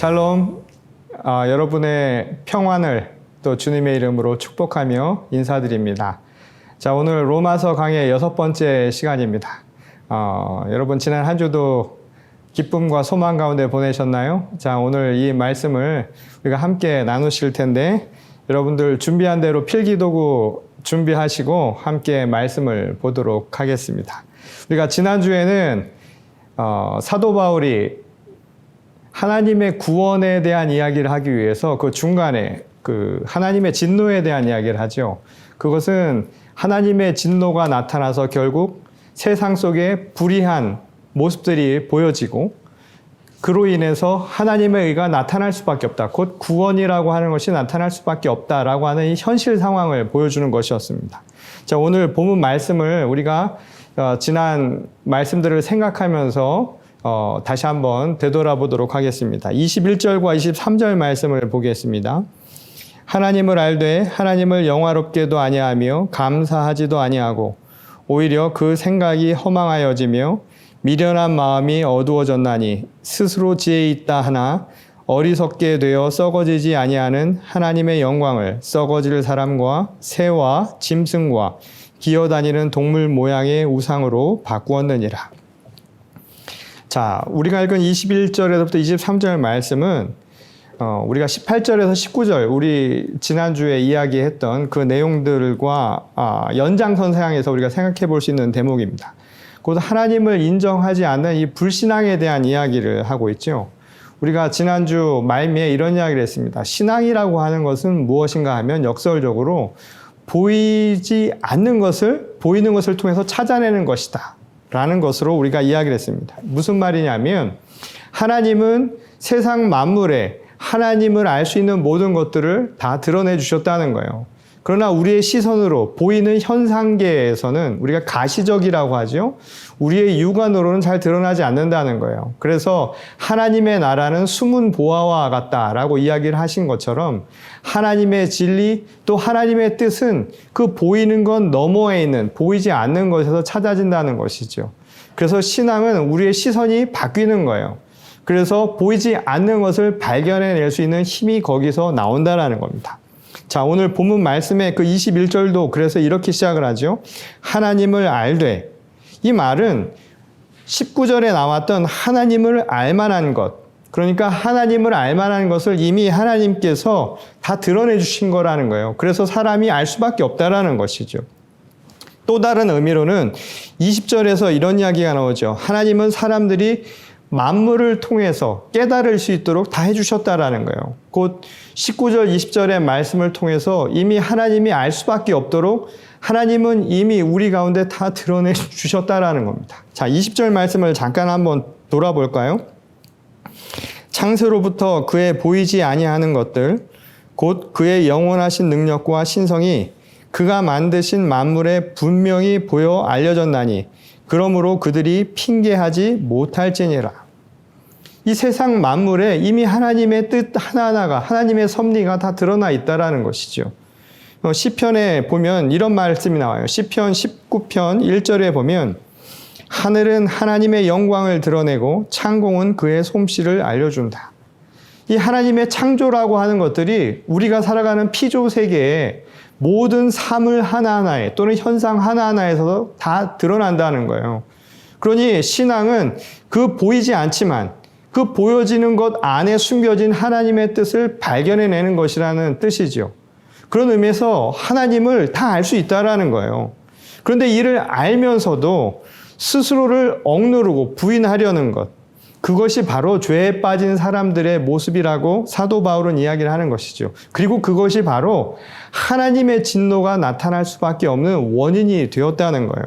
샬롬, 여러분의 평안을 또 주님의 이름으로 축복하며 인사드립니다. 자, 오늘 로마서 강의 6번째 시간입니다. 여러분 지난 한 주도 기쁨과 소망 가운데 보내셨나요? 자, 오늘 이 말씀을 우리가 함께 나누실 텐데 여러분들 준비한 대로 필기도구 준비하시고 함께 말씀을 보도록 하겠습니다. 우리가 지난주에는 사도 바울이 하나님의 구원에 대한 이야기를 하기 위해서 그 중간에 그 하나님의 진노에 대한 이야기를 하죠. 그것은 하나님의 진노가 나타나서 결국 세상 속에 불의한 모습들이 보여지고 그로 인해서 하나님의 의가 나타날 수밖에 없다. 곧 구원이라고 하는 것이 나타날 수밖에 없다라고 하는 이 현실 상황을 보여주는 것이었습니다. 자, 오늘 본문 말씀을 우리가 지난 말씀들을 생각하면서 다시 한번 되돌아보도록 하겠습니다. 21절과 23절 말씀을 보겠습니다. 하나님을 알되 하나님을 영화롭게도 아니하며 감사하지도 아니하고 오히려 그 생각이 허망하여지며 미련한 마음이 어두워졌나니 스스로 지혜 있다 하나 어리석게 되어 썩어지지 아니하는 하나님의 영광을 썩어질 사람과 새와 짐승과 기어다니는 동물 모양의 우상으로 바꾸었느니라. 자, 우리가 읽은 21절에서부터 23절 말씀은 우리가 18절에서 19절 우리 지난주에 이야기했던 그 내용들과 연장선상에서 우리가 생각해 볼 수 있는 대목입니다. 곧 하나님을 인정하지 않는 이 불신앙에 대한 이야기를 하고 있죠. 우리가 지난주 말미에 이런 이야기를 했습니다. 신앙이라고 하는 것은 무엇인가 하면 역설적으로 보이지 않는 것을 보이는 것을 통해서 찾아내는 것이다 라는 것으로 우리가 이야기를 했습니다. 무슨 말이냐면 하나님은 세상 만물에 하나님을 알 수 있는 모든 것들을 다 드러내 주셨다는 거예요. 그러나 우리의 시선으로 보이는 현상계에서는 우리가 가시적이라고 하죠. 우리의 육안으로는 잘 드러나지 않는다는 거예요. 그래서 하나님의 나라는 숨은 보화와 같다라고 이야기를 하신 것처럼 하나님의 진리 또 하나님의 뜻은 그 보이는 것 너머에 있는 보이지 않는 것에서 찾아진다는 것이죠. 그래서 신앙은 우리의 시선이 바뀌는 거예요. 그래서 보이지 않는 것을 발견해낼 수 있는 힘이 거기서 나온다라는 겁니다. 자, 오늘 본문 말씀의 그 21절도 그래서 이렇게 시작을 하죠. 하나님을 알되. 이 말은 19절에 나왔던 하나님을 알만한 것, 그러니까 하나님을 알만한 것을 이미 하나님께서 다 드러내 주신 거라는 거예요. 그래서 사람이 알 수밖에 없다라는 것이죠. 또 다른 의미로는 20절에서 이런 이야기가 나오죠. 하나님은 사람들이 만물을 통해서 깨달을 수 있도록 다 해주셨다라는 거예요. 곧 19절, 20절의 말씀을 통해서 이미 하나님이 알 수밖에 없도록 하나님은 이미 우리 가운데 다 드러내 주셨다라는 겁니다. 자, 20절 말씀을 잠깐 한번 돌아볼까요? 창세로부터 그의 보이지 아니하는 것들, 곧 그의 영원하신 능력과 신성이 그가 만드신 만물에 분명히 보여 알려졌나니 그러므로 그들이 핑계하지 못할지니라. 이 세상 만물에 이미 하나님의 뜻 하나하나가 하나님의 섭리가 다 드러나 있다라는 것이죠. 시편에 보면 이런 말씀이 나와요. 시편 19편 1절에 보면 하늘은 하나님의 영광을 드러내고 창공은 그의 솜씨를 알려준다. 이 하나님의 창조라고 하는 것들이 우리가 살아가는 피조 세계에 모든 사물 하나하나에 또는 현상 하나하나에서 다 드러난다는 거예요. 그러니 신앙은 그 보이지 않지만 그 보여지는 것 안에 숨겨진 하나님의 뜻을 발견해내는 것이라는 뜻이죠. 그런 의미에서 하나님을 다 알 수 있다라는 거예요. 그런데 이를 알면서도 스스로를 억누르고 부인하려는 것, 그것이 바로 죄에 빠진 사람들의 모습이라고 사도 바울은 이야기를 하는 것이죠. 그리고 그것이 바로 하나님의 진노가 나타날 수밖에 없는 원인이 되었다는 거예요.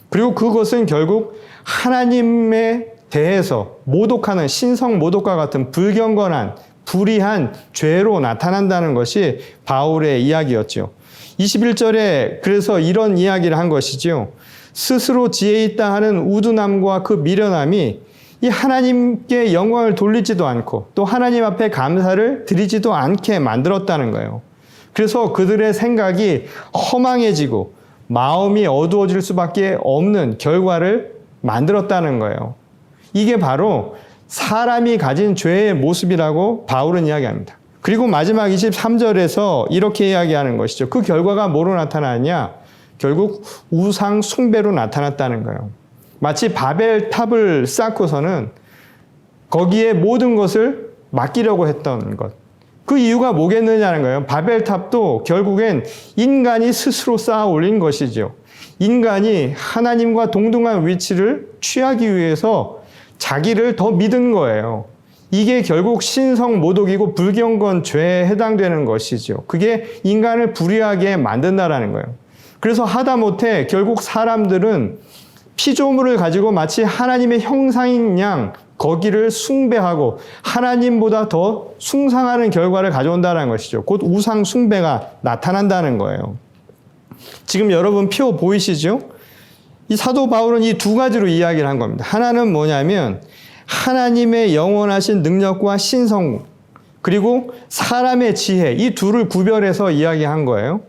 그리고 그것은 결국 하나님에 대해서 모독하는 신성 모독과 같은 불경건한 불의한 죄로 나타난다는 것이 바울의 이야기였죠. 21절에 그래서 이런 이야기를 한 것이죠. 스스로 지혜 있다 하는 우둔함과 그 미련함이 이 하나님께 영광을 돌리지도 않고 또 하나님 앞에 감사를 드리지도 않게 만들었다는 거예요. 그래서 그들의 생각이 허망해지고 마음이 어두워질 수밖에 없는 결과를 만들었다는 거예요. 이게 바로 사람이 가진 죄의 모습이라고 바울은 이야기합니다. 그리고 마지막 23절에서 이렇게 이야기하는 것이죠. 그 결과가 뭐로 나타나냐? 결국 우상 숭배로 나타났다는 거예요. 마치 바벨탑을 쌓고서는 거기에 모든 것을 맡기려고 했던 것. 그 이유가 뭐겠느냐는 거예요. 바벨탑도 결국엔 인간이 스스로 쌓아 올린 것이죠. 인간이 하나님과 동등한 위치를 취하기 위해서 자기를 더 믿은 거예요. 이게 결국 신성 모독이고 불경건 죄에 해당되는 것이죠. 그게 인간을 불의하게 만든다라는 거예요. 그래서 하다못해 결국 사람들은 피조물을 가지고 마치 하나님의 형상인 양 거기를 숭배하고 하나님보다 더 숭상하는 결과를 가져온다는 것이죠. 곧 우상 숭배가 나타난다는 거예요. 지금 여러분 표 보이시죠? 이 사도 바울은 이 두 가지로 이야기를 한 겁니다. 하나는 뭐냐면 하나님의 영원하신 능력과 신성, 그리고 사람의 지혜, 이 둘을 구별해서 이야기한 거예요.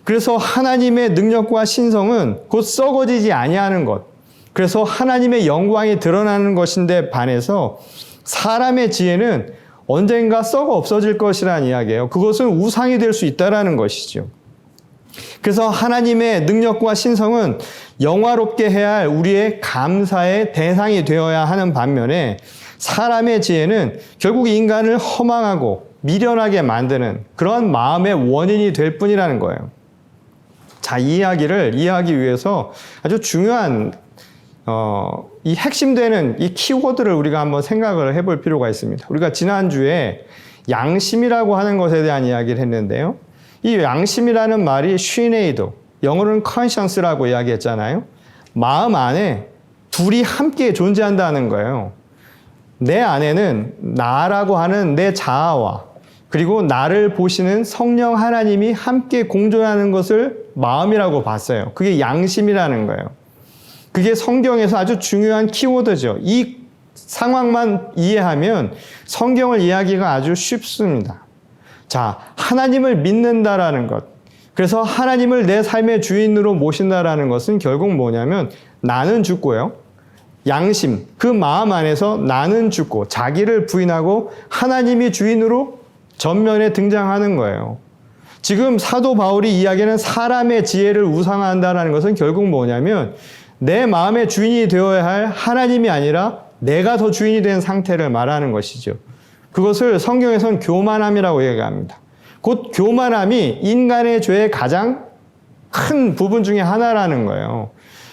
그래서 하나님의 능력과 신성은 곧 썩어지지 아니하는 것, 그래서 하나님의 영광이 드러나는 것인데 반해서 사람의 지혜는 언젠가 썩어 없어질 것이라는 이야기예요. 그것은 우상이 될 수 있다는 것이죠. 그래서 하나님의 능력과 신성은 영화롭게 해야 할 우리의 감사의 대상이 되어야 하는 반면에 사람의 지혜는 결국 인간을 허망하고 미련하게 만드는 그런 마음의 원인이 될 뿐이라는 거예요. 자, 이 이야기를 이해하기 위해서 아주 중요한 이 핵심되는 이 키워드를 우리가 한번 생각을 해볼 필요가 있습니다. 우리가 지난주에 양심이라고 하는 것에 대한 이야기를 했는데요. 이 양심이라는 말이 슈네이도, 영어로는 conscience라고 이야기했잖아요. 마음 안에 둘이 함께 존재한다는 거예요. 내 안에는 나라고 하는 내 자아와 그리고 나를 보시는 성령 하나님이 함께 공존하는 것을 마음이라고 봤어요. 그게 양심이라는 거예요. 그게 성경에서 아주 중요한 키워드죠. 이 상황만 이해하면 성경을 이해하기가 아주 쉽습니다. 자, 하나님을 믿는다라는 것. 그래서 하나님을 내 삶의 주인으로 모신다라는 것은 결국 뭐냐면 나는 죽고요. 양심, 그 마음 안에서 나는 죽고 자기를 부인하고 하나님이 주인으로 전면에 등장하는 거예요. 지금 사도 바울이 이야기하는 사람의 지혜를 우상화한다는 것은 결국 뭐냐면 내 마음의 주인이 되어야 할 하나님이 아니라 내가 더 주인이 된 상태를 말하는 것이죠. 그것을 성경에서는 교만함이라고 얘기합니다. 곧 교만함이 인간의 죄의 가장 큰 부분 중에 하나라는 거예요.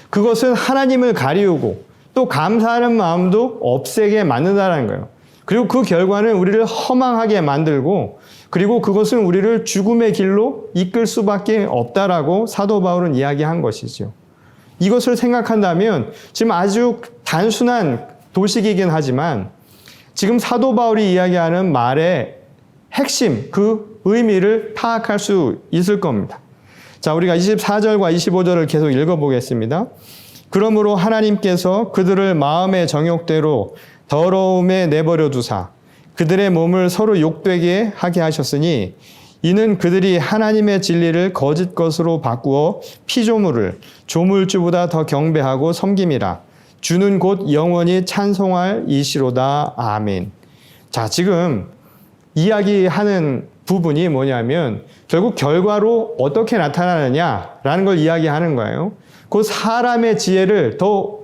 그것은 하나님을 가리우고 또 감사하는 마음도 없애게 만든다는 거예요. 그리고 그 결과는 우리를 허망하게 만들고 그리고 그것은 우리를 죽음의 길로 이끌 수밖에 없다라고 사도 바울은 이야기한 것이죠. 이것을 생각한다면 지금 아주 단순한 도식이긴 하지만 지금 사도 바울이 이야기하는 말의 핵심, 그 의미를 파악할 수 있을 겁니다. 자, 우리가 24절과 25절을 계속 읽어보겠습니다. 그러므로 하나님께서 그들을 마음의 정욕대로 더러움에 내버려 두사 그들의 몸을 서로 욕되게 하게 하셨으니 이는 그들이 하나님의 진리를 거짓 것으로 바꾸어 피조물을 조물주보다 더 경배하고 섬김이라. 주는 곧 영원히 찬송할 이시로다. 아멘. 자, 지금 이야기하는 부분이 뭐냐면 결국 결과로 어떻게 나타나느냐라는 걸 이야기하는 거예요. 곧 사람의 지혜를 더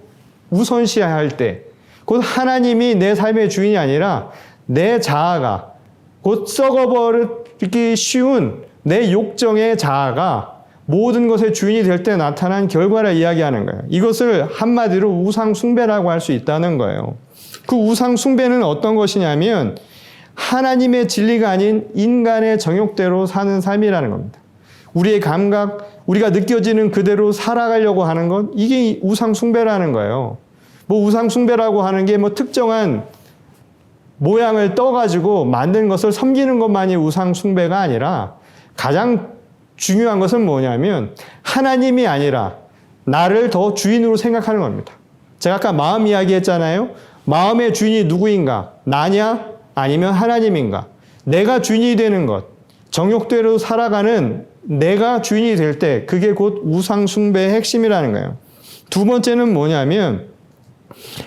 우선시할 때, 곧 하나님이 내 삶의 주인이 아니라 내 자아가, 곧 썩어버리기 쉬운 내 욕정의 자아가 모든 것의 주인이 될 때 나타난 결과를 이야기하는 거예요. 이것을 한마디로 우상 숭배라고 할 수 있다는 거예요. 그 우상 숭배는 어떤 것이냐면 하나님의 진리가 아닌 인간의 정욕대로 사는 삶이라는 겁니다. 우리의 감각, 우리가 느껴지는 그대로 살아가려고 하는 것, 이게 우상 숭배라는 거예요. 뭐 우상 숭배라고 하는 게 뭐 특정한 모양을 떠가지고 만든 것을 섬기는 것만이 우상 숭배가 아니라 가장 중요한 것은 뭐냐면 하나님이 아니라 나를 더 주인으로 생각하는 겁니다. 제가 아까 마음 이야기 했잖아요. 마음의 주인이 누구인가? 나냐? 아니면 하나님인가? 내가 주인이 되는 것, 정욕대로 살아가는 내가 주인이 될 때 그게 곧 우상 숭배의 핵심이라는 거예요. 두 번째는 뭐냐면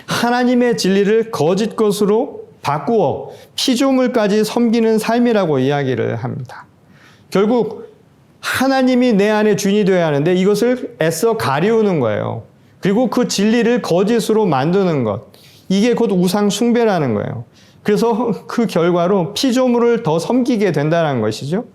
하나님의 진리를 거짓 것으로 바꾸어 피조물까지 섬기는 삶이라고 이야기를 합니다. 결국 하나님이 내 안에 주인이 되어야 하는데 이것을 애써 가리우는 거예요. 그리고 그 진리를 거짓으로 만드는 것. 이게 곧 우상 숭배라는 거예요. 그래서 그 결과로 피조물을 더 섬기게 된다는 것이죠.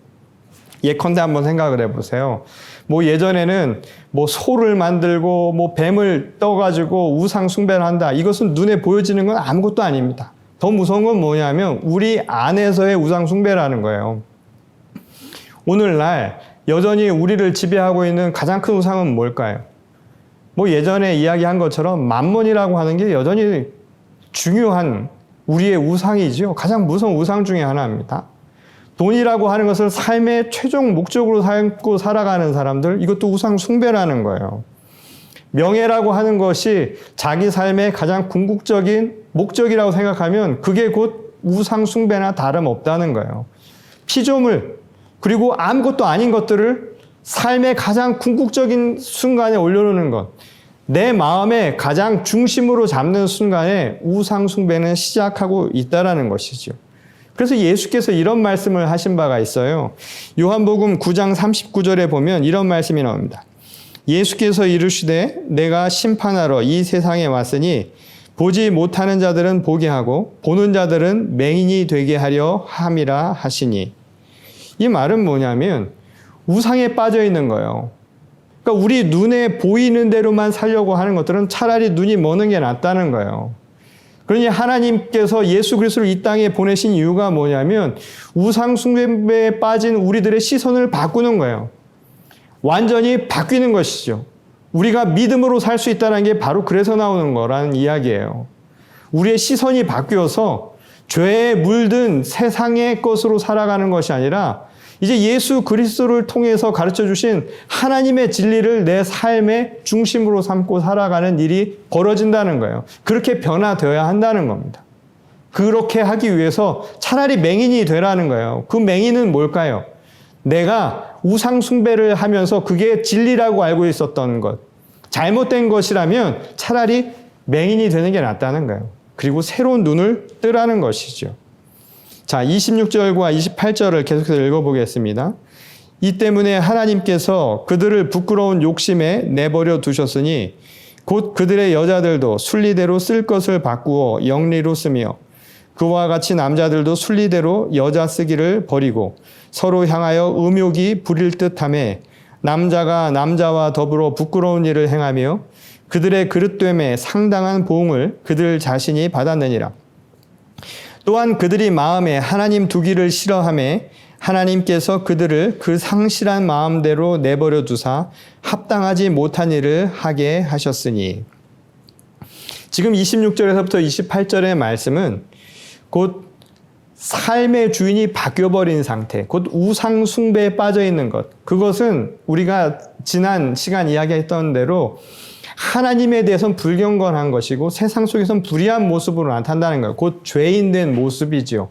예컨대 한번 생각을 해보세요. 예전에는 소를 만들고 뱀을 떠가지고 우상 숭배를 한다. 이것은 눈에 보여지는 건 아무것도 아닙니다. 더 무서운 건 뭐냐면 우리 안에서의 우상 숭배라는 거예요. 오늘날 여전히 우리를 지배하고 있는 가장 큰 우상은 뭘까요? 예전에 이야기한 것처럼 만몬이라고 하는 게 여전히 중요한 우리의 우상이죠. 가장 무서운 우상 중에 하나입니다. 돈이라고 하는 것을 삶의 최종 목적으로 삼고 살아가는 사람들, 이것도 우상 숭배라는 거예요. 명예라고 하는 것이 자기 삶의 가장 궁극적인 목적이라고 생각하면 그게 곧 우상 숭배나 다름없다는 거예요. 피조물, 그리고 아무것도 아닌 것들을 삶의 가장 궁극적인 순간에 올려놓는 것, 내 마음의 가장 중심으로 잡는 순간에 우상 숭배는 시작하고 있다는 것이죠. 그래서 예수께서 이런 말씀을 하신 바가 있어요. 요한복음 9장 39절에 보면 이런 말씀이 나옵니다. 예수께서 이르시되 내가 심판하러 이 세상에 왔으니 보지 못하는 자들은 보게 하고 보는 자들은 맹인이 되게 하려 함이라 하시니. 이 말은 뭐냐면 우상에 빠져 있는 거예요. 그러니까 우리 눈에 보이는 대로만 살려고 하는 것들은 차라리 눈이 머는 게 낫다는 거예요. 그러니 하나님께서 예수 그리스도를 이 땅에 보내신 이유가 뭐냐면 우상 숭배에 빠진 우리들의 시선을 바꾸는 거예요. 완전히 바뀌는 것이죠. 우리가 믿음으로 살 수 있다는 게 바로 그래서 나오는 거라는 이야기예요. 우리의 시선이 바뀌어서 죄에 물든 세상의 것으로 살아가는 것이 아니라 이제 예수 그리스도를 통해서 가르쳐 주신 하나님의 진리를 내 삶의 중심으로 삼고 살아가는 일이 벌어진다는 거예요. 그렇게 변화되어야 한다는 겁니다. 그렇게 하기 위해서 차라리 맹인이 되라는 거예요. 그 맹인은 뭘까요? 내가 우상 숭배를 하면서 그게 진리라고 알고 있었던 것, 잘못된 것이라면 차라리 맹인이 되는 게 낫다는 거예요. 그리고 새로운 눈을 뜨라는 것이죠. 자, 26절과 28절을 계속해서 읽어보겠습니다. 이 때문에 하나님께서 그들을 부끄러운 욕심에 내버려 두셨으니 곧 그들의 여자들도 순리대로 쓸 것을 바꾸어 영리로 쓰며 그와 같이 남자들도 순리대로 여자 쓰기를 버리고 서로 향하여 음욕이 부릴 듯하며 남자가 남자와 더불어 부끄러운 일을 행하며 그들의 그릇됨에 상당한 보응을 그들 자신이 받았느니라. 또한 그들이 마음에 하나님 두기를 싫어하며 하나님께서 그들을 그 상실한 마음대로 내버려 두사 합당하지 못한 일을 하게 하셨으니. 지금 26절에서부터 28절의 말씀은 곧 삶의 주인이 바뀌어버린 상태, 곧 우상 숭배에 빠져 있는 것, 그것은 우리가 지난 시간 이야기했던 대로 하나님에 대해서는 불경건한 것이고 세상 속에서는 불의한 모습으로 나타난다는 거예요. 곧 죄인된 모습이죠.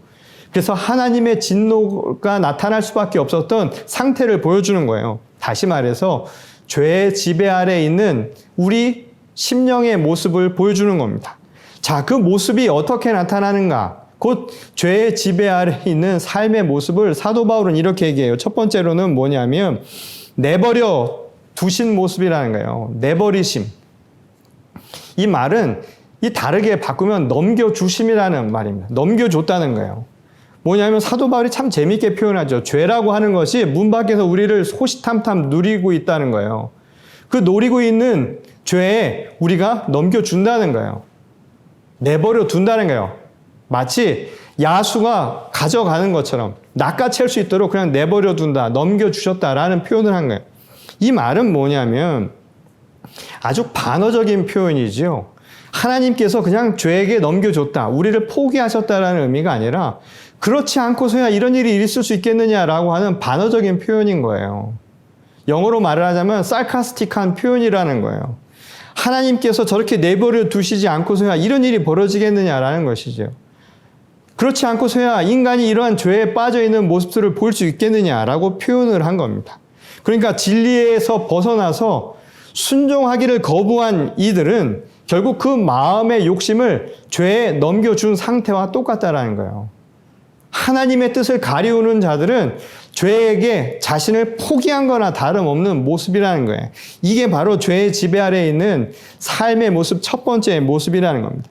그래서 하나님의 진노가 나타날 수밖에 없었던 상태를 보여주는 거예요. 다시 말해서 죄의 지배 아래 있는 우리 심령의 모습을 보여주는 겁니다. 자, 그 모습이 어떻게 나타나는가? 곧 죄의 지배 아래 있는 삶의 모습을 사도 바울은 이렇게 얘기해요. 첫 번째로는 뭐냐면 내버려 두신 모습이라는 거예요. 내버리심. 이 말은 이 다르게 바꾸면 넘겨주심이라는 말입니다. 넘겨줬다는 거예요. 뭐냐면 사도 바울이 참 재밌게 표현하죠. 죄라고 하는 것이 문 밖에서 우리를 호시탐탐 누리고 있다는 거예요. 그 노리고 있는 죄에 우리가 넘겨준다는 거예요. 내버려 둔다는 거예요. 마치 야수가 가져가는 것처럼 낚아챌 수 있도록 그냥 내버려 둔다, 넘겨주셨다라는 표현을 한 거예요. 이 말은 뭐냐면 아주 반어적인 표현이죠. 하나님께서 그냥 죄에게 넘겨줬다, 우리를 포기하셨다라는 의미가 아니라 그렇지 않고서야 이런 일이 있을 수 있겠느냐라고 하는 반어적인 표현인 거예요. 영어로 말을 하자면 sarcastic한 표현이라는 거예요. 하나님께서 저렇게 내버려 두시지 않고서야 이런 일이 벌어지겠느냐라는 것이죠. 그렇지 않고서야 인간이 이러한 죄에 빠져있는 모습들을 볼 수 있겠느냐라고 표현을 한 겁니다. 그러니까 진리에서 벗어나서 순종하기를 거부한 이들은 결국 그 마음의 욕심을 죄에 넘겨준 상태와 똑같다라는 거예요. 하나님의 뜻을 가리우는 자들은 죄에게 자신을 포기한 거나 다름없는 모습이라는 거예요. 이게 바로 죄의 지배 아래에 있는 삶의 모습, 첫 번째 모습이라는 겁니다.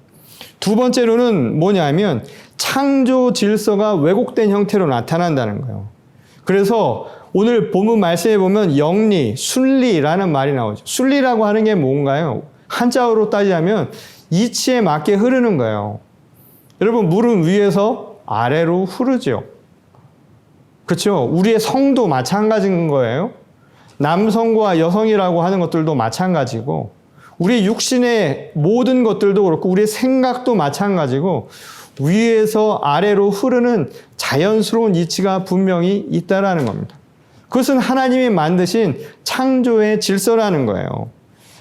두 번째로는 뭐냐면 창조 질서가 왜곡된 형태로 나타난다는 거예요. 그래서 오늘 본문 말씀에 보면 영리, 순리라는 말이 나오죠. 순리라고 하는 게 뭔가요? 한자어로 따지자면 이치에 맞게 흐르는 거예요. 여러분, 물은 위에서 아래로 흐르죠. 그렇죠? 우리의 성도 마찬가지인 거예요. 남성과 여성이라고 하는 것들도 마찬가지고, 우리 육신의 모든 것들도 그렇고, 우리의 생각도 마찬가지고, 위에서 아래로 흐르는 자연스러운 이치가 분명히 있다라는 겁니다. 그것은 하나님이 만드신 창조의 질서라는 거예요.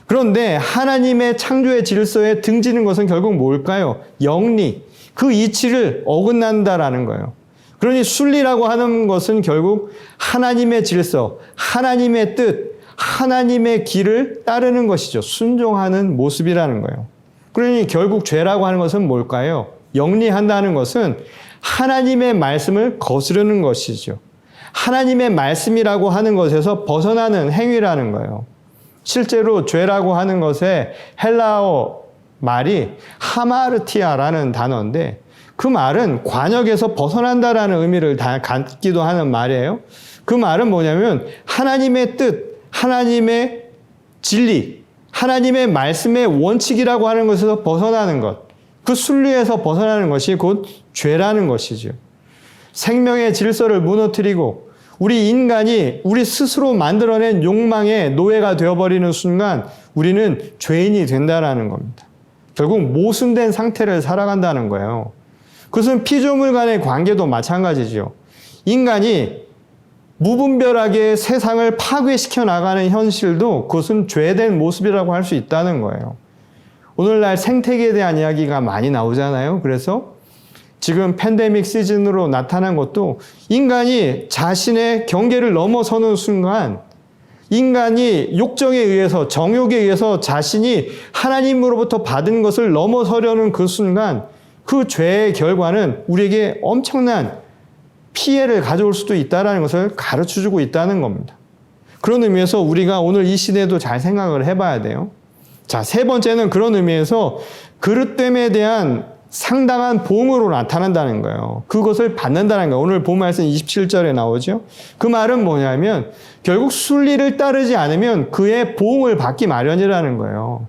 그런데 하나님의 창조의 질서에 등지는 것은 결국 뭘까요? 영리, 그 이치를 어긋난다라는 거예요. 그러니 순리라고 하는 것은 결국 하나님의 질서, 하나님의 뜻, 하나님의 길을 따르는 것이죠. 순종하는 모습이라는 거예요. 그러니 결국 죄라고 하는 것은 뭘까요? 영리한다는 것은 하나님의 말씀을 거스르는 것이죠. 하나님의 말씀이라고 하는 것에서 벗어나는 행위라는 거예요. 실제로 죄라고 하는 것의 헬라어 말이 하마르티아라는 단어인데, 그 말은 관역에서 벗어난다라는 의미를 갖기도 하는 말이에요. 그 말은 뭐냐면 하나님의 뜻, 하나님의 진리, 하나님의 말씀의 원칙이라고 하는 것에서 벗어나는 것, 그 순리에서 벗어나는 것이 곧 죄라는 것이죠. 생명의 질서를 무너뜨리고 우리 인간이 우리 스스로 만들어낸 욕망의 노예가 되어버리는 순간 우리는 죄인이 된다는 겁니다. 결국 모순된 상태를 살아간다는 거예요. 그것은 피조물 간의 관계도 마찬가지죠. 인간이 무분별하게 세상을 파괴시켜 나가는 현실도 그것은 죄된 모습이라고 할 수 있다는 거예요. 오늘날 생태계에 대한 이야기가 많이 나오잖아요. 그래서 지금 팬데믹 시즌으로 나타난 것도 인간이 자신의 경계를 넘어서는 순간, 인간이 욕정에 의해서, 정욕에 의해서 자신이 하나님으로부터 받은 것을 넘어서려는 그 순간, 그 죄의 결과는 우리에게 엄청난 피해를 가져올 수도 있다는 것을 가르쳐주고 있다는 겁니다. 그런 의미에서 우리가 오늘 이 시대도 잘 생각을 해봐야 돼요. 자, 세 번째는 그런 의미에서 그릇됨에 대한 상당한 봉으로 나타난다는 거예요. 그것을 받는다는 거예요. 오늘 본 말씀 27절에 나오죠. 그 말은 뭐냐면 결국 순리를 따르지 않으면 그의 봉을 받기 마련이라는 거예요.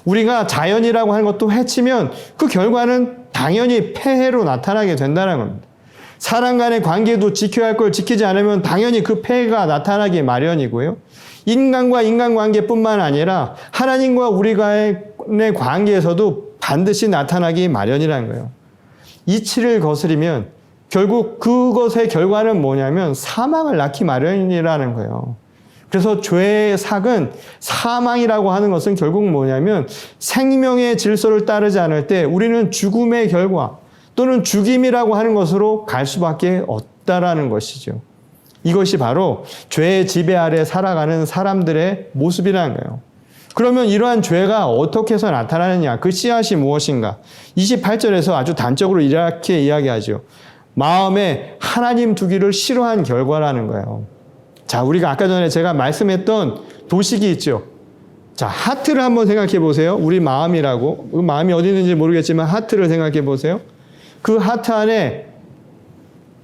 우리가 자연이라고 하는 것도 해치면 그 결과는 당연히 폐해로 나타나게 된다는 겁니다. 사람 간의 관계도 지켜야 할 걸 지키지 않으면 당연히 그 폐해가 나타나기 마련이고요. 인간과 인간관계뿐만 아니라 하나님과 우리가의 관계에서도 반드시 나타나기 마련이라는 거예요. 이치를 거스리면 결국 그것의 결과는 뭐냐면 사망을 낳기 마련이라는 거예요. 그래서 죄의 삭은 사망이라고 하는 것은 결국 뭐냐면 생명의 질서를 따르지 않을 때 우리는 죽음의 결과 또는 죽임이라고 하는 것으로 갈 수밖에 없다라는 것이죠. 이것이 바로 죄의 지배 아래 살아가는 사람들의 모습이라는 거예요. 그러면 이러한 죄가 어떻게 해서 나타나느냐? 그 씨앗이 무엇인가? 28절에서 아주 단적으로 이렇게 이야기하죠. 마음에 하나님 두기를 싫어한 결과라는 거예요. 자, 우리가 아까 전에 제가 말씀했던 도식이 있죠. 자, 하트를 한번 생각해 보세요. 우리 마음이라고. 그 마음이 어디 있는지 모르겠지만 하트를 생각해 보세요. 그 하트 안에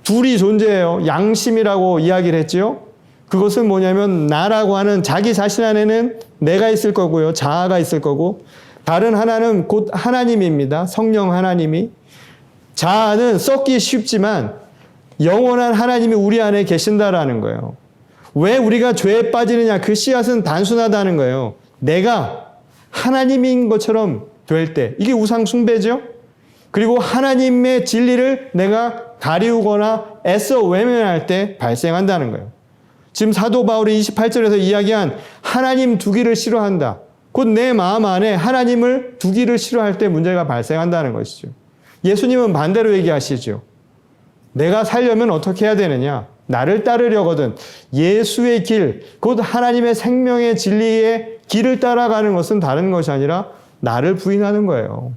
둘이 존재해요. 양심이라고 이야기를 했죠. 그것은 뭐냐면 나라고 하는 자기 자신 안에는 내가 있을 거고요. 자아가 있을 거고, 다른 하나는 곧 하나님입니다. 성령 하나님이. 자아는 썩기 쉽지만 영원한 하나님이 우리 안에 계신다라는 거예요. 왜 우리가 죄에 빠지느냐? 그 씨앗은 단순하다는 거예요. 내가 하나님인 것처럼 될 때, 이게 우상 숭배죠. 그리고 하나님의 진리를 내가 가리우거나 애써 외면할 때 발생한다는 거예요. 지금 사도 바울이 28절에서 이야기한 하나님 두기를 싫어한다. 곧 내 마음 안에 하나님을 두기를 싫어할 때 문제가 발생한다는 것이죠. 예수님은 반대로 얘기하시죠. 내가 살려면 어떻게 해야 되느냐? 나를 따르려거든 예수의 길, 곧 하나님의 생명의 진리의 길을 따라가는 것은 다른 것이 아니라 나를 부인하는 거예요.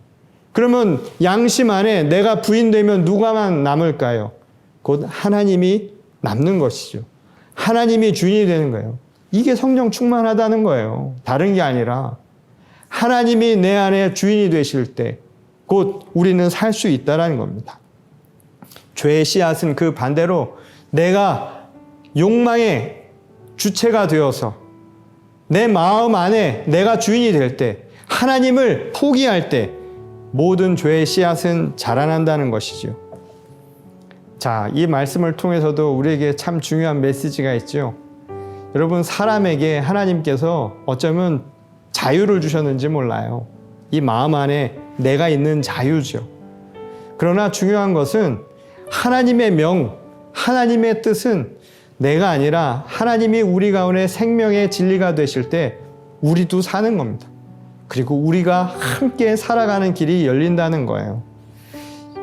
그러면 양심 안에 내가 부인되면 누가만 남을까요? 곧 하나님이 남는 것이죠. 하나님이 주인이 되는 거예요. 이게 성령 충만하다는 거예요. 다른 게 아니라 하나님이 내 안에 주인이 되실 때 곧 우리는 살 수 있다는 겁니다. 죄의 씨앗은 그 반대로 내가 욕망의 주체가 되어서 내 마음 안에 내가 주인이 될 때, 하나님을 포기할 때 모든 죄의 씨앗은 자라난다는 것이죠. 자, 이 말씀을 통해서도 우리에게 참 중요한 메시지가 있죠. 여러분, 사람에게 하나님께서 어쩌면 자유를 주셨는지 몰라요. 이 마음 안에 내가 있는 자유죠. 그러나 중요한 것은 하나님의 명, 하나님의 뜻은 내가 아니라 하나님이 우리 가운데 생명의 진리가 되실 때 우리도 사는 겁니다. 그리고 우리가 함께 살아가는 길이 열린다는 거예요.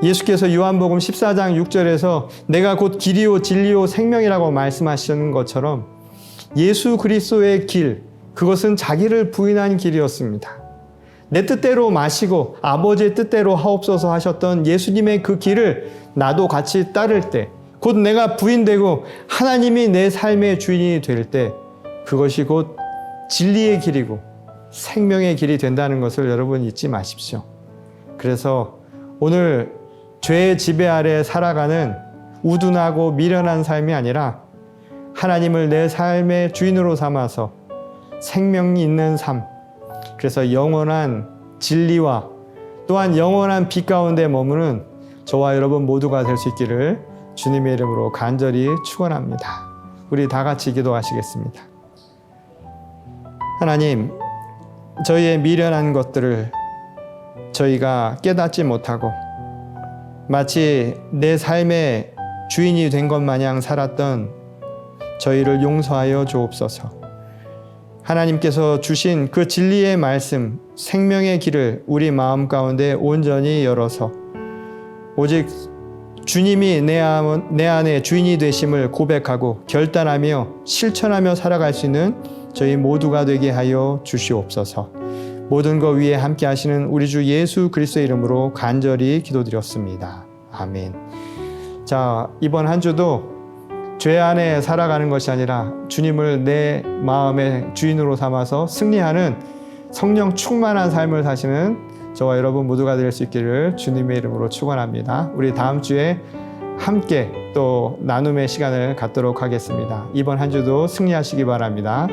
예수께서 요한복음 14장 6절에서 내가 곧 길이요 진리요 생명이라고 말씀하시는 것처럼 예수 그리스도의 길, 그것은 자기를 부인한 길이었습니다. 내 뜻대로 마시고 아버지의 뜻대로 하옵소서 하셨던 예수님의 그 길을 나도 같이 따를 때, 곧 내가 부인되고 하나님이 내 삶의 주인이 될 때 그것이 곧 진리의 길이고 생명의 길이 된다는 것을 여러분 잊지 마십시오. 그래서 오늘 죄의 지배 아래 살아가는 우둔하고 미련한 삶이 아니라 하나님을 내 삶의 주인으로 삼아서 생명이 있는 삶, 그래서 영원한 진리와 또한 영원한 빛 가운데 머무는 저와 여러분 모두가 될 수 있기를 주님의 이름으로 간절히 축원합니다. 우리 다 같이 기도하시겠습니다. 하나님, 저희의 미련한 것들을 저희가 깨닫지 못하고 마치 내 삶의 주인이 된 것 마냥 살았던 저희를 용서하여 주옵소서. 하나님께서 주신 그 진리의 말씀, 생명의 길을 우리 마음 가운데 온전히 열어서 오직 주님이 내 안에 주인이 되심을 고백하고 결단하며 실천하며 살아갈 수 있는 저희 모두가 되게 하여 주시옵소서. 모든 것 위에 함께 하시는 우리 주 예수 그리스도의 이름으로 간절히 기도드렸습니다. 아멘. 자, 이번 한 주도 죄 안에 살아가는 것이 아니라 주님을 내 마음의 주인으로 삼아서 승리하는 성령 충만한 삶을 사시는 저와 여러분 모두가 될 수 있기를 주님의 이름으로 축원합니다. 우리 다음 주에 함께 또 나눔의 시간을 갖도록 하겠습니다. 이번 한 주도 승리하시기 바랍니다.